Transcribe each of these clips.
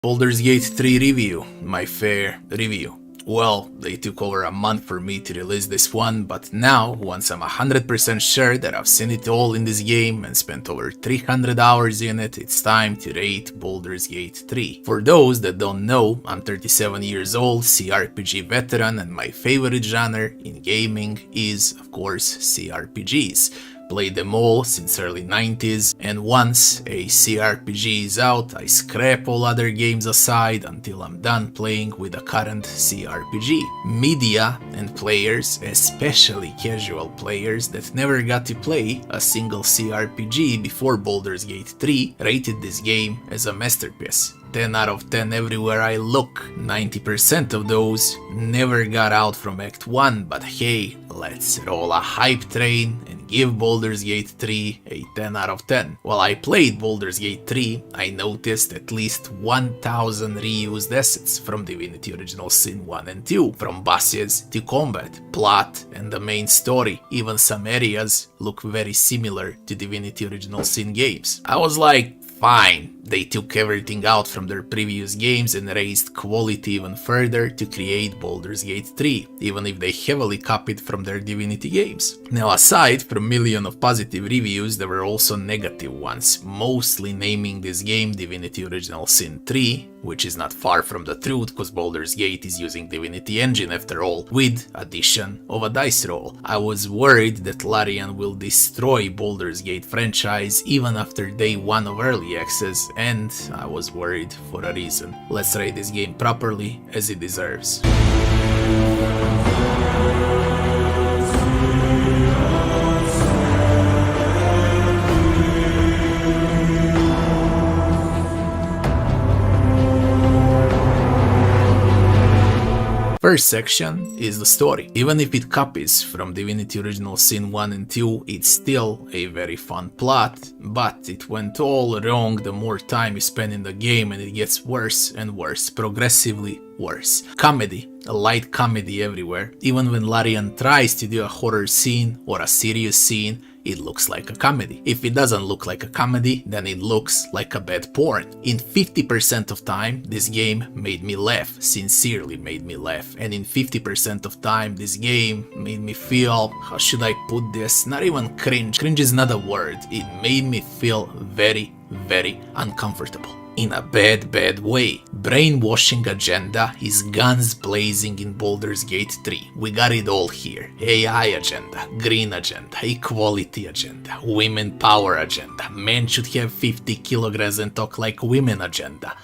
Baldur's Gate 3 review, my fair review. Well, they took over a month for me to release this one, but now, once I'm 100% sure that I've seen it all in this game and spent over 300 hours in it, it's time to rate Baldur's Gate 3. For those that don't know, I'm 37 years old, CRPG veteran, and my favorite genre in gaming is, of course, CRPGs. Played them all since early 90s, and once a CRPG is out, I scrap all other games aside until I'm done playing with a current CRPG. Media and players, especially casual players that never got to play a single CRPG before Baldur's Gate 3, rated this game as a masterpiece. 10 out of 10 everywhere I look. 90% of those never got out from Act 1, but hey, let's roll a hype train and give Baldur's Gate 3 a 10 out of 10. While I played Baldur's Gate 3, I noticed at least 1000 reused assets from Divinity Original Sin 1 and 2, from bosses to combat, plot and the main story. Even some areas look very similar to Divinity Original Sin games. I was like, fine, they took everything out from their previous games and raised quality even further to create Baldur's Gate 3, even if they heavily copied from their Divinity games. Now, aside from millions of positive reviews, there were also negative ones, mostly naming this game Divinity Original Sin 3, which is not far from the truth because Baldur's Gate is using Divinity Engine after all, with addition of a dice roll. I was worried that Larian will destroy Baldur's Gate franchise even after day 1 of early access, and I was worried for a reason. Let's rate this game properly as it deserves. First section is the story. Even if it copies from Divinity Original Sin 1 and 2, it's still a very fun plot, but it went all wrong the more time you spend in the game, and it gets worse and worse, progressively worse. Comedy, a light comedy everywhere. Even when Larian tries to do a horror scene or a serious scene, it looks like a comedy. If it doesn't look like a comedy, then it looks like a bad porn. In 50% of time, this game made me laugh, sincerely made me laugh. And in 50% of time, this game made me feel, how should I put this, not even cringe. Cringe is not a word. It made me feel very, very uncomfortable. In a bad way. Brainwashing agenda is guns blazing in Baldur's Gate 3. We got it all here. AI agenda, green agenda, equality agenda, women power agenda, men should have 50 kilograms and talk like women agenda,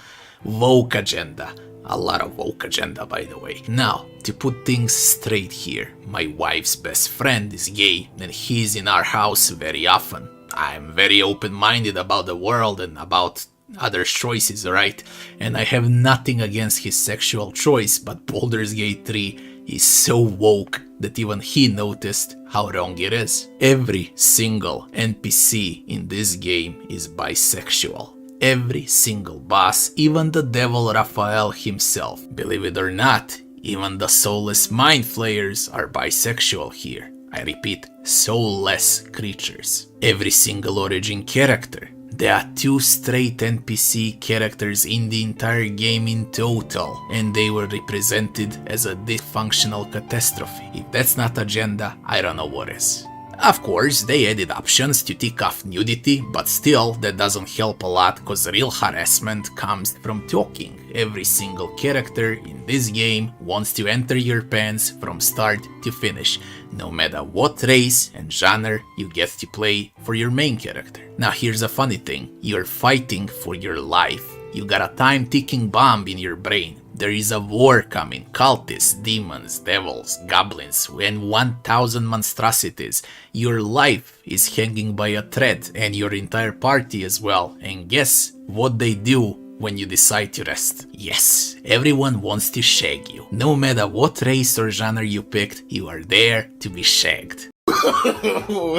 woke agenda. A lot of woke agenda, by the way. Now, to put things straight here, my wife's best friend is gay and he's in our house very often. I'm very open-minded about the world and about other choices, right? And I have nothing against his sexual choice, but Baldur's Gate 3 is so woke that even he noticed how wrong it is. Every single NPC in this game is bisexual. Every single boss, even the devil Raphael himself. Believe it or not, even the soulless mind flayers are bisexual here. I repeat, soulless creatures. Every single origin character. There are 2 straight NPC characters in the entire game in total, and they were represented as a dysfunctional catastrophe. If that's not agenda, I don't know what is. Of course, they added options to tick off nudity, but still, that doesn't help a lot because real harassment comes from talking. Every single character in this game wants to enter your pants from start to finish, no matter what race and genre you get to play for your main character. Now here's a funny thing, you're fighting for your life. You got a time-ticking bomb in your brain. There is a war coming, cultists, demons, devils, goblins, and 1000 monstrosities. Your life is hanging by a thread, and your entire party as well. And guess what they do when you decide to rest? Yes, everyone wants to shag you. No matter what race or genre you picked, you are there to be shagged.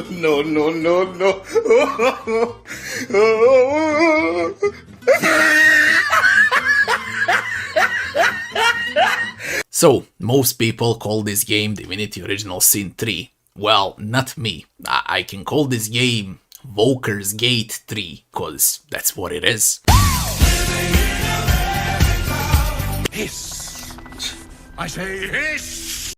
No. So, most people call this game Divinity Original Sin 3. Well, not me. I can call this game Baldur's Gate 3, cause that's what it is. I say hiss!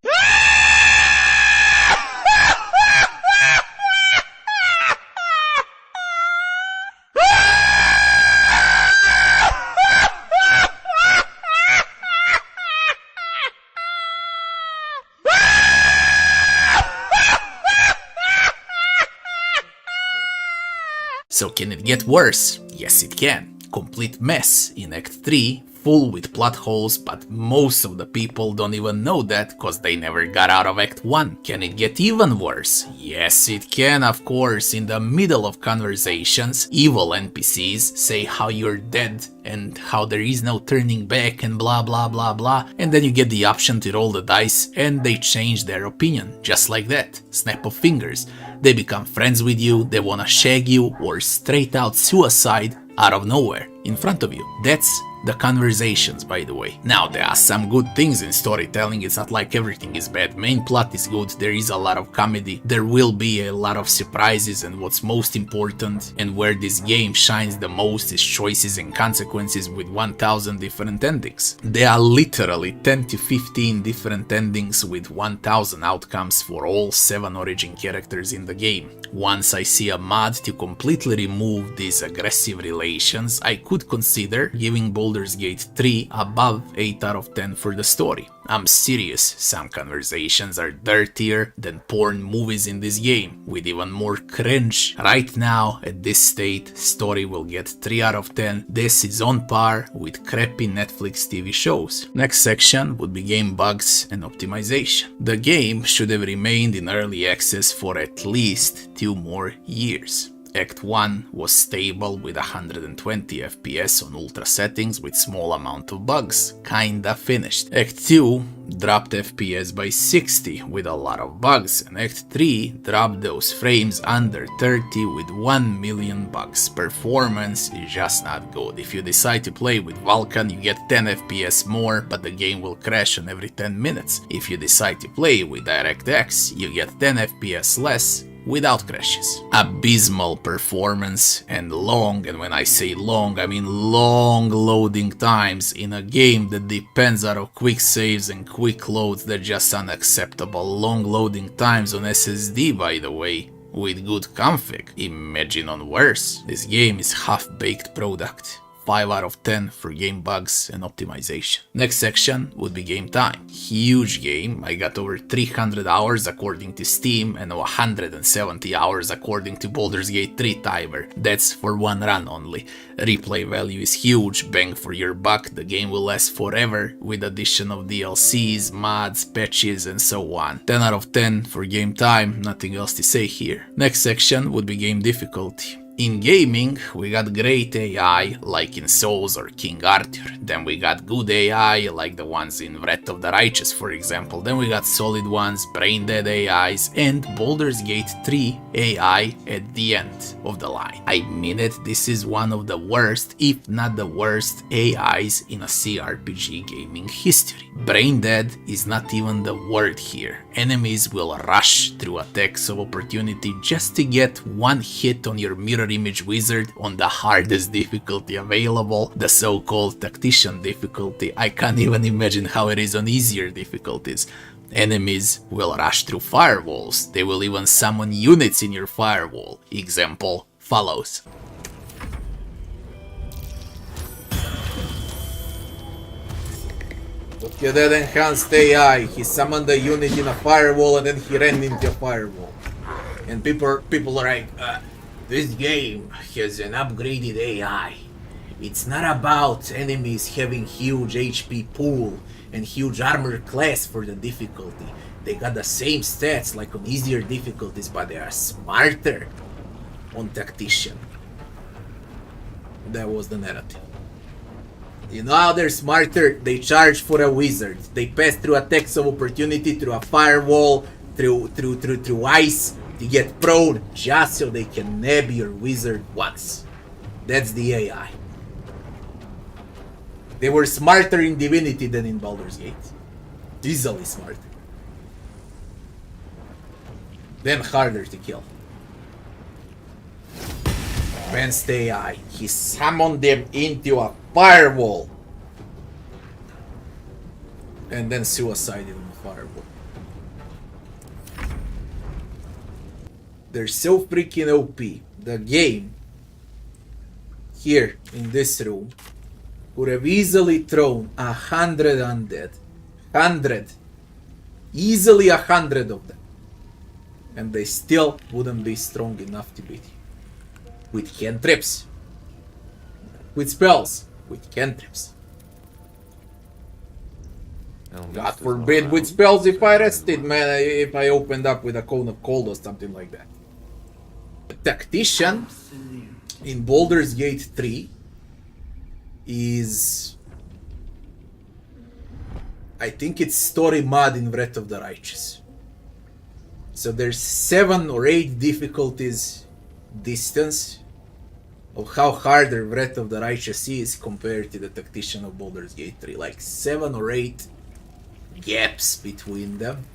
So can it get worse? Yes, it can. Complete mess in Act 3, full with plot holes, but most of the people don't even know that cause they never got out of Act 1. Can it get even worse? Yes, it can, of course. In the middle of conversations, evil NPCs say how you're dead and how there is no turning back and blah blah blah blah, and then you get the option to roll the dice and they change their opinion, just like that. Snap of fingers. They become friends with you, they wanna shag you, or straight out suicide out of nowhere, in front of you. That's the conversations, by the way. Now, there are some good things in storytelling, it's not like everything is bad. Main plot is good, there is a lot of comedy, there will be a lot of surprises, and what's most important, and where this game shines the most, is choices and consequences with 1000 different endings. There are literally 10 to 15 different endings with 1000 outcomes for all 7 origin characters in the game. Once I see a mod to completely remove these aggressive relations, I could consider giving Baldur's Gate 3 above 8 out of 10 for the story. I'm serious, some conversations are dirtier than porn movies in this game, with even more cringe. Right now, at this state, story will get 3 out of 10. This is on par with crappy Netflix TV shows. Next section would be game bugs and optimization. The game should have remained in early access for at least 2 more years. Act 1 was stable with 120 FPS on ultra settings with small amount of bugs, kinda finished. Act 2 dropped FPS by 60 with a lot of bugs, and Act 3 dropped those frames under 30 with 1 million bugs. Performance is just not good. If you decide to play with Vulkan, you get 10 FPS more, but the game will crash on every 10 minutes. If you decide to play with DirectX, you get 10 FPS less, without crashes. Abysmal performance and long, and when I say long, I mean long loading times in a game that depends out of quick saves and quick loads. They're just unacceptable. Long loading times on SSD, by the way, with good config. Imagine on worse. This game is half-baked product. 5 out of 10 for game bugs and optimization. Next section would be game time. Huge game. I got over 300 hours according to Steam and 170 hours according to Baldur's Gate 3 timer. That's for one run only. Replay value is huge, bang for your buck. The game will last forever with addition of DLCs, mods, patches and so on. 10 out of 10 for game time, nothing else to say here. Next section would be game difficulty. In gaming, we got great AI like in Souls or King Arthur, then we got good AI like the ones in Wrath of the Righteous for example, then we got solid ones, brain dead AIs, and Baldur's Gate 3 AI at the end of the line. I mean it, this is one of the worst, if not the worst, AIs in a CRPG gaming history. Brain dead is not even the word here. Enemies will rush through attacks of opportunity just to get one hit on your mirror image wizard on the hardest difficulty available, the so-called tactician difficulty. I can't even imagine how it is on easier difficulties. Enemies will rush through firewalls, they will even summon units in your firewall. Example follows. Look at that enhanced AI, he summoned a unit in a firewall and then he ran into a firewall. And people are like, this game has an upgraded AI. It's not about enemies having huge HP pool and huge armor class for the difficulty. They got the same stats like on easier difficulties, but they are smarter on tactician. That was the narrative. You know how they're smarter? They charge for a wizard. They pass through attacks of opportunity, through a firewall, through ice, to get prone just so they can nab your wizard once. That's the AI. They were smarter in Divinity than in Baldur's Gate. Easily smarter. Then harder to kill. Advanced AI. He summoned them into a firewall. and then suicided on the fireball. They're so freaking OP. The game here in this room would have easily thrown 100 undead. 100. Easily 100 of them. And they still wouldn't be strong enough to beat you. With cantrips. With spells. With cantrips. God forbid with spells if I rested, man, if I opened up with a cone of cold or something like that. The tactician in Baldur's Gate 3 is... I think it's story mod in Wrath of the Righteous. So there's 7 or 8 difficulties distance of how hard the Wrath of the Righteous is compared to the tactician of Baldur's Gate 3. Like 7 or 8 gaps between them.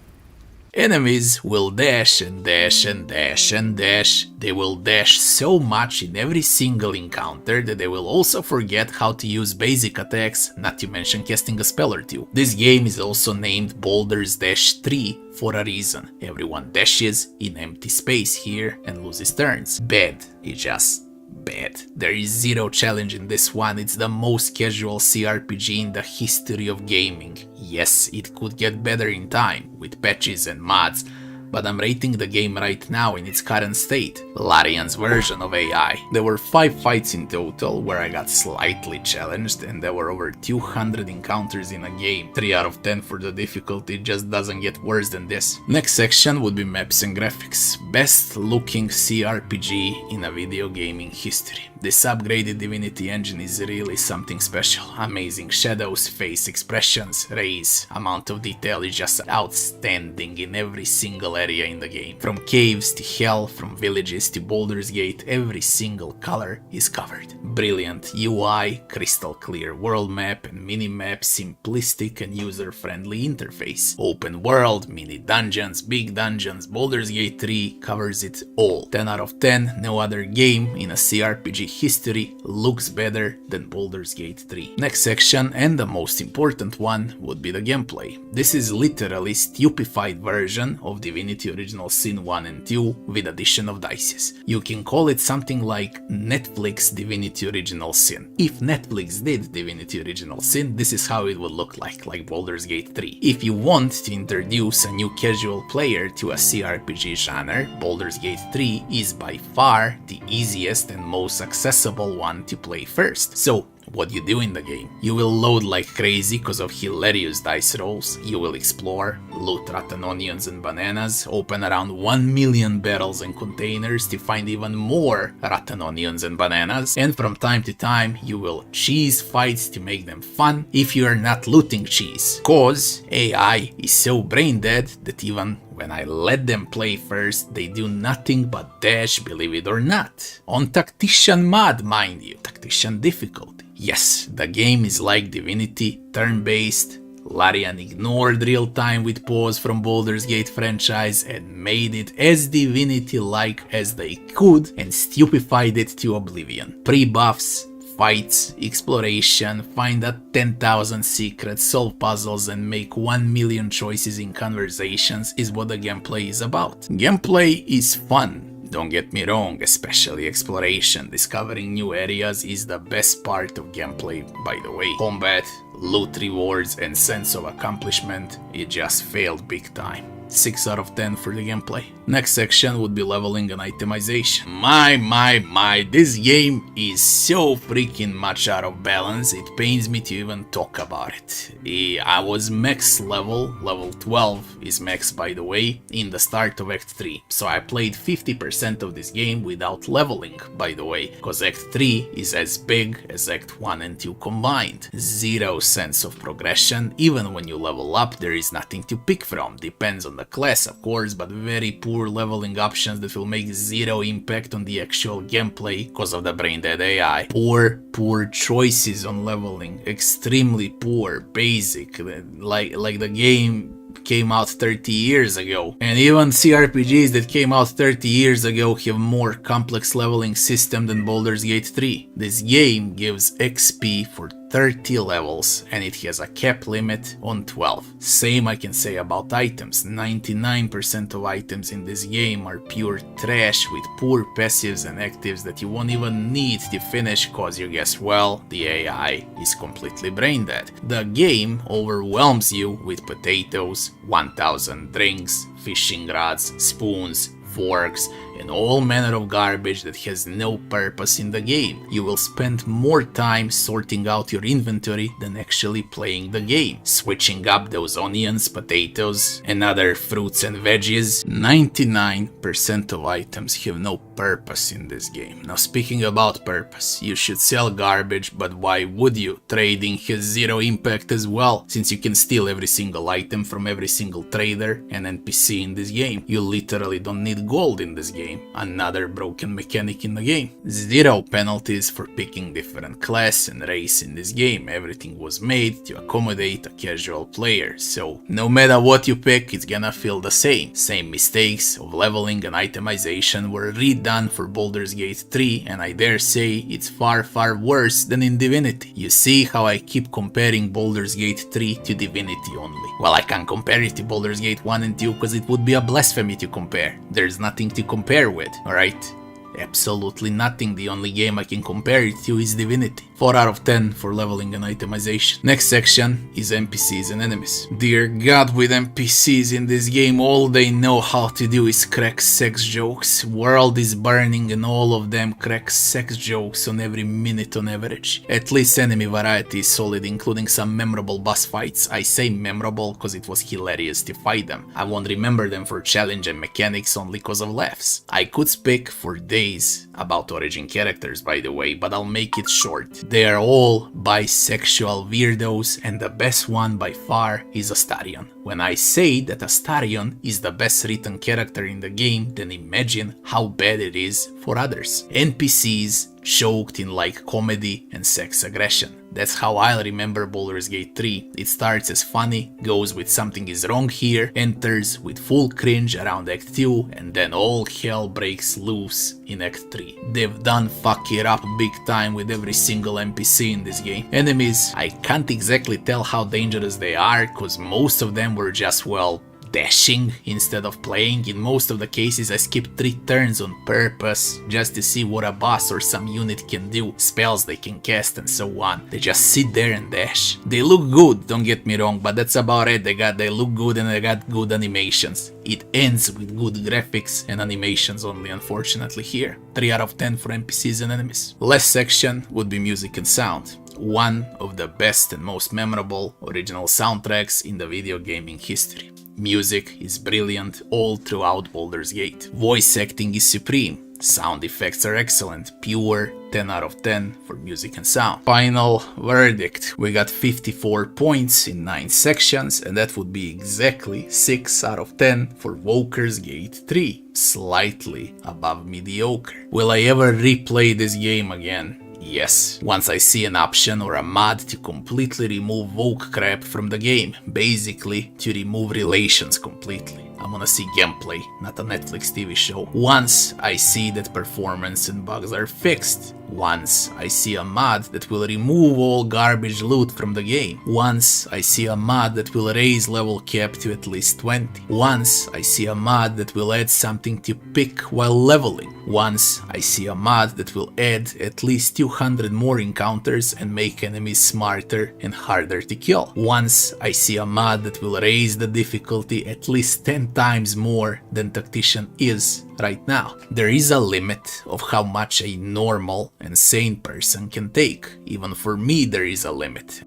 Enemies will dash and dash and dash and dash. They will dash so much in every single encounter that they will also forget how to use basic attacks, not to mention casting a spell or two. This game is also named Baldur's Dash 3 for a reason. Everyone dashes in empty space here and loses turns. Bad. It's just bad. There is zero challenge in this one. It's the most casual CRPG in the history of gaming. Yes, it could get better in time, with patches and mods, but I'm rating the game right now in its current state, Larian's version of AI. There were 5 fights in total where I got slightly challenged, and there were over 200 encounters in a game. 3 out of 10 for the difficulty, just doesn't get worse than this. Next section would be maps and graphics. Best looking CRPG in a video gaming history. This upgraded Divinity engine is really something special. Amazing shadows, face expressions, rays, amount of detail is just outstanding in every single area in the game. From caves to hell, from villages to Baldur's Gate, every single color is covered. Brilliant UI, crystal clear world map and mini-map, simplistic and user-friendly interface. Open world, mini dungeons, big dungeons, Baldur's Gate 3 covers it all. 10 out of 10, no other game in a CRPG history looks better than Baldur's Gate 3. Next section, and the most important one, would be the gameplay. This is literally stupefied version of Divinity Original Sin 1 and 2 with addition of dices. You can call it something like Netflix Divinity Original Sin. If Netflix did Divinity Original Sin, this is how it would look like Baldur's Gate 3. If you want to introduce a new casual player to a CRPG genre, Baldur's Gate 3 is by far the easiest and most accessible one to play first. So what you do in the game? You will load like crazy because of hilarious dice rolls, you will explore, loot rotten onions and bananas, open around 1 million barrels and containers to find even more rotten onions and bananas, and from time to time you will cheese fights to make them fun if you are not looting cheese, cause AI is so brain dead that even when I let them play first, they do nothing but dash, believe it or not. On Tactician mod, mind you. Tactician difficulty. Yes, the game is like Divinity, turn-based. Larian ignored real-time with pause from Baldur's Gate franchise and made it as Divinity-like as they could and stupefied it to oblivion. Pre-buffs, fights, exploration, find out 10,000 secrets, solve puzzles and make 1 million choices in conversations is what the gameplay is about. Gameplay is fun. Don't get me wrong, especially exploration. Discovering new areas is the best part of gameplay, by the way. Combat, loot rewards and sense of accomplishment, it just failed big time. 6 out of 10 for the gameplay. Next section would be leveling and itemization. My, this game is so freaking much out of balance, it pains me to even talk about it. I was max level 12 is max by the way, in the start of Act 3, so I played 50% of this game without leveling, by the way, cause Act 3 is as big as Act 1 and 2 combined. Zero sense of progression, even when you level up there is nothing to pick from, depends on the class of course, but very poor leveling options that will make zero impact on the actual gameplay because of the brain dead AI. Poor choices on leveling, extremely poor, basic, like the game came out 30 years ago. And even CRPGs that came out 30 years ago have more complex leveling system than Baldur's Gate 3. This game gives XP for 30 levels and it has a cap limit on 12. Same I can say about items. 99% of items in this game are pure trash with poor passives and actives that you won't even need to finish cause you guess well, the AI is completely brain dead. The game overwhelms you with potatoes, 1000 drinks, fishing rods, spoons, forks, and all manner of garbage that has no purpose in the game. You will spend more time sorting out your inventory than actually playing the game, switching up those onions, potatoes, and other fruits and veggies. 99% of items have no purpose in this game. Now speaking about purpose, you should sell garbage, but why would you? Trading has zero impact as well, since you can steal every single item from every single trader and NPC in this game. You literally don't need gold in this game. Another broken mechanic in the game. Zero penalties for picking different class and race in this game. Everything was made to accommodate a casual player, so no matter what you pick, it's gonna feel the same. Same mistakes of leveling and itemization were redone for Baldur's Gate 3, and I dare say it's far worse than in Divinity. You see how I keep comparing Baldur's Gate 3 to Divinity only. Well, I can't compare it to Baldur's Gate 1 and 2 because it would be a blasphemy to compare. There's nothing to compare with, alright? Absolutely nothing. The only game I can compare it to is Divinity. 4 out of 10 for leveling and itemization. Next section is NPCs and enemies. Dear God, with NPCs in this game, all they know how to do is crack sex jokes. World is burning and all of them crack sex jokes on every minute on average. At least enemy variety is solid, including some memorable boss fights. I say memorable because it was hilarious to fight them. I won't remember them for challenge and mechanics only cause of laughs. I could speak for days about origin characters, by the way, but I'll make it short. They are all bisexual weirdos, and the best one by far is Astarion. When I say that Astarion is the best written character in the game, then imagine how bad it is for others. NPCs choked in like comedy and sex aggression. That's how I'll remember Baldur's Gate 3. It starts as funny, goes with something is wrong here, enters with full cringe around Act 2, and then all hell breaks loose in Act 3. They've done fuck it up big time with every single NPC in this game. Enemies, I can't exactly tell how dangerous they are, cause most of them were just, well, dashing instead of playing. In most of the cases I skipped 3 turns on purpose just to see what a boss or some unit can do, spells they can cast and so on. They just sit there and dash. They look good, don't get me wrong, but that's about it. They look good and they got good animations. It ends with good graphics and animations only, unfortunately here. 3 out of 10 for NPCs and enemies. Last section would be music and sound. One of the best and most memorable original soundtracks in the video gaming history. Music is brilliant all throughout Baldur's Gate. Voice acting is supreme. Sound effects are excellent. Pure 10 out of 10 for music and sound. Final verdict. We got 54 points in 9 sections, and that would be exactly 6 out of 10 for Baldur's Gate 3. Slightly above mediocre. Will I ever replay this game again? Yes, once I see an option or a mod to completely remove woke crap from the game, basically to remove relations completely. I wanna see gameplay, not a Netflix TV show. Once I see that performance and bugs are fixed. Once I see a mod that will remove all garbage loot from the game. Once I see a mod that will raise level cap to at least 20. Once I see a mod that will add something to pick while leveling. Once I see a mod that will add at least 200 more encounters and make enemies smarter and harder to kill. Once I see a mod that will raise the difficulty at least 10 times more than Tactician is right now. There is a limit of how much a normal and sane person can take. Even for me there is a limit.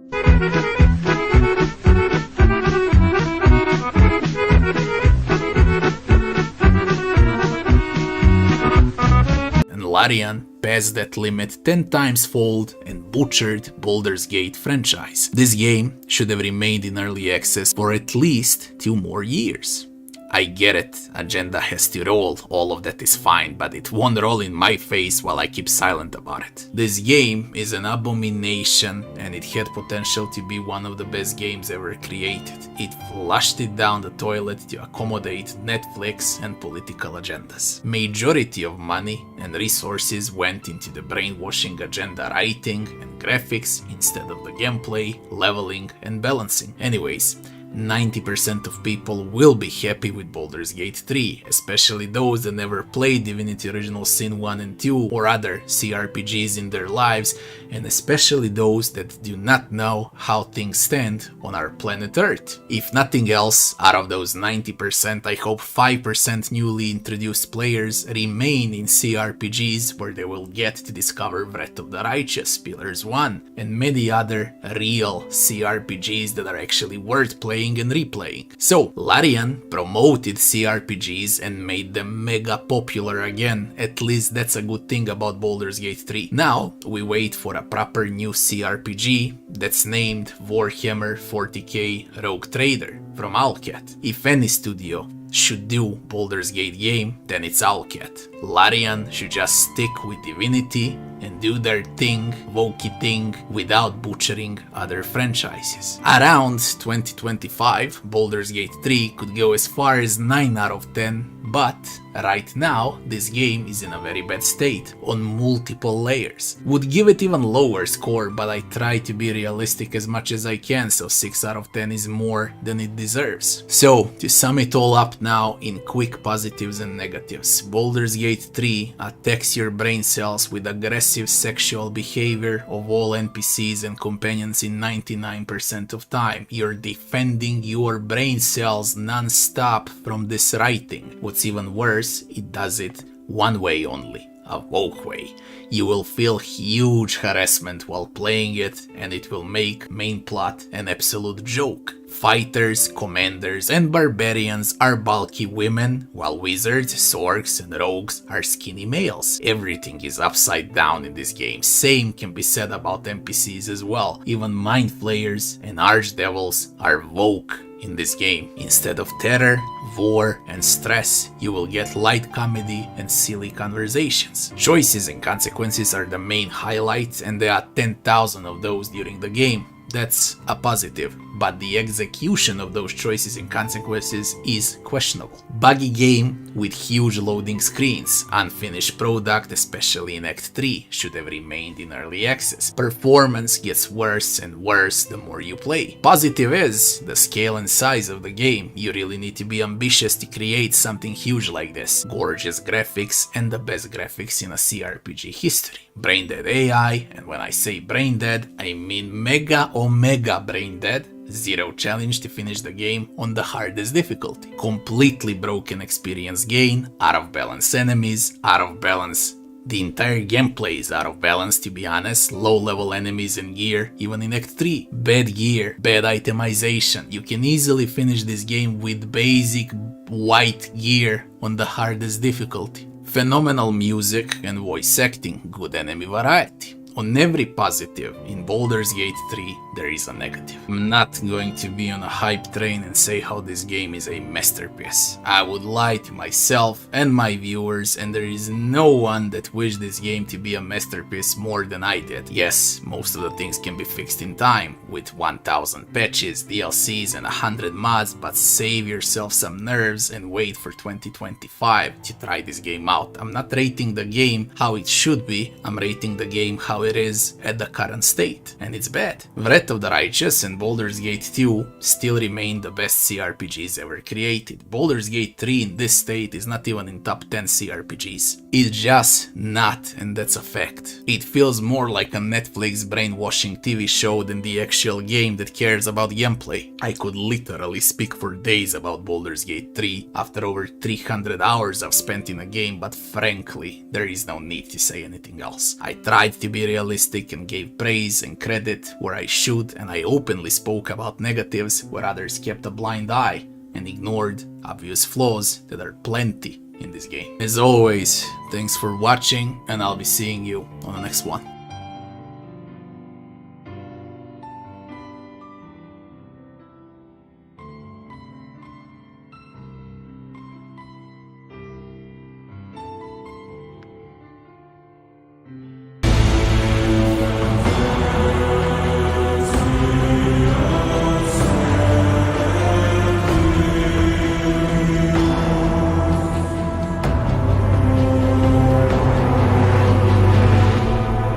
And Larian passed that limit 10 times fold and butchered Baldur's Gate franchise. This game should have remained in early access for at least 2 more years. I get it, agenda has to roll, all of that is fine, but it won't roll in my face while I keep silent about it. This game is an abomination and it had potential to be one of the best games ever created. It flushed it down the toilet to accommodate Netflix and political agendas. Majority of money and resources went into the brainwashing agenda writing and graphics instead of the gameplay, leveling and balancing. Anyways, 90% of people will be happy with Baldur's Gate 3, especially those that never played Divinity Original Sin 1 and 2 or other CRPGs in their lives, and especially those that do not know how things stand on our planet Earth. If nothing else, out of those 90%, I hope 5% newly introduced players remain in CRPGs where they will get to discover Breath of the Righteous, Pillars 1, and many other real CRPGs that are actually worth playing and replaying. So, Larian promoted CRPGs and made them mega popular again. At least that's a good thing about Baldur's Gate 3. Now, we wait for a proper new CRPG that's named Warhammer 40k Rogue Trader from Owlcat. If any studio should do Baldur's Gate game, then it's Owlcat. Larian should just stick with Divinity and do their thing, wokey thing, without butchering other franchises. Around 2025, Baldur's Gate 3 could go as far as 9 out of 10, but right now this game is in a very bad state on multiple layers. Would give it even lower score, but I try to be realistic as much as I can, so 6 out of 10 is more than it deserves. So, to sum it all up now in quick positives and negatives, Baldur's Gate 3 attacks your brain cells with aggressive sexual behavior of all NPCs and companions in 99% of time. You're defending your brain cells non-stop from this writing. What's even worse, it does it one way only, a woke way. You will feel huge harassment while playing it, and it will make main plot an absolute joke. Fighters, commanders and barbarians are bulky women, while wizards, sorks and rogues are skinny males. Everything is upside down in this game. Same can be said about NPCs as well. Even mind flayers and archdevils are woke in this game. Instead of terror, war and stress, you will get light comedy and silly conversations. Choices and consequences are the main highlights, and there are 10,000 of those during the game. That's a positive, but the execution of those choices and consequences is questionable. Buggy game with huge loading screens. Unfinished product, especially in Act 3, should have remained in early access. Performance gets worse and worse the more you play. Positive is the scale and size of the game. You really need to be ambitious to create something huge like this. Gorgeous graphics and the best graphics in a CRPG history. Brain dead AI, and when I say brain dead, I mean mega omega brain dead. Zero challenge to finish the game on the hardest difficulty. Completely broken experience gain, out of balance enemies, out of balance. The entire gameplay is out of balance, to be honest. Low level enemies and gear, even in Act 3. Bad gear, bad itemization. You can easily finish this game with basic white gear on the hardest difficulty. Phenomenal music and voice acting, good enemy variety. On every positive in Baldur's Gate 3, there is a negative. I'm not going to be on a hype train and say how this game is a masterpiece. I would lie to myself and my viewers, and there is no one that wished this game to be a masterpiece more than I did. Yes, most of the things can be fixed in time, with 1000 patches, DLCs and 100 mods, but save yourself some nerves and wait for 2025 to try this game out. I'm not rating the game how it should be, I'm rating the game how it is at the current state, and it's bad. Breath of the Righteous and Baldur's Gate 2 still remain the best CRPGs ever created. Baldur's Gate 3 in this state is not even in top 10 CRPGs. It's just not, and that's a fact. It feels more like a Netflix brainwashing TV show than the actual game that cares about gameplay. I could literally speak for days about Baldur's Gate 3 after over 300 hours I've spent in a game, but frankly, there is no need to say anything else. I tried to be realistic and gave praise and credit where I should, and I openly spoke about negatives where others kept a blind eye and ignored obvious flaws that are plenty in this game. As always, thanks for watching, and I'll be seeing you on the next one.